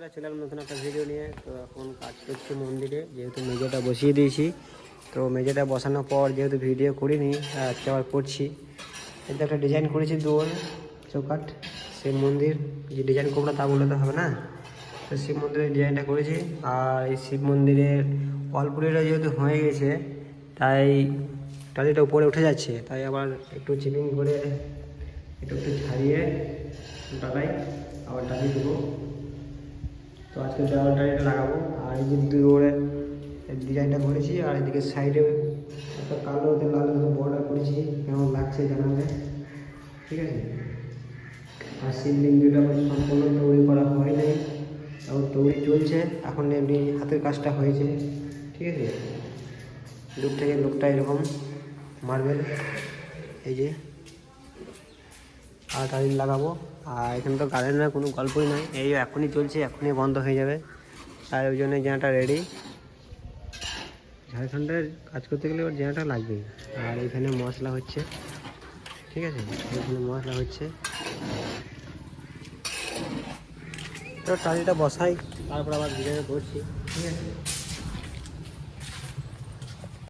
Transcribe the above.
বন্ধুরা, চলে এলাম নতুন একটা ভিডিও নিয়ে। তো এখন কাজ করছি মন্দিরে, যেহেতু মেঝেটা বসিয়ে দিয়েছি। তো মেঝেটা বসানোর পর যেহেতু ভিডিও করিনি, আজকে আবার করছি। এতে একটা ডিজাইন করেছি দুয়ার চৌকাঠ। শিব মন্দির যে ডিজাইন করবো না তা বললে তো হবে না। তো শিব মন্দিরের ডিজাইনটা করেছি। আর এই শিব মন্দিরের অল্পুরিটা যেহেতু হয়ে গেছে, তাই টালিটা উপরে উঠে যাচ্ছে, তাই আবার একটু চিপিং করে একটু একটু ছাড়িয়ে ডালাই আবার টালি দেবো। তো আজকে দেওয়াল টালিটা লাগাবো। আর এই যে দুয়ারে ডিজাইনটা করেছি, আর এদিকে সাইডে একটা কালোতে লাল বর্ডার করেছি, কেমন লাগছে জানাবে, ঠিক আছে। আর শিবলিঙ্গটা সম্পূর্ণ তৈরি করা হয় নাই, এখন তৈরি চলছে। এখন এমনি হাতের কাজটা হয়েছে, ঠিক আছে। দূর থেকে লোকটা এরকম মার্বেল এই যে আর টাইল লাগাবো। আর এখানে তো গার্ডেনের কোনো গল্পই নয়, এই এখনই চলছে, এখনই বন্ধ হয়ে যাবে। আর ওই জন্য জেনারেটা রেডি। ঝাড়খণ্ডের কাজ করতে গেলে ওর জেনারেটা লাগবেই। আর এখানে মশলা হচ্ছে, ঠিক আছে, এখানে মশলা হচ্ছে। তো টালিটা বসাই, তারপর আবার ভিডিও করছি, ঠিক আছে।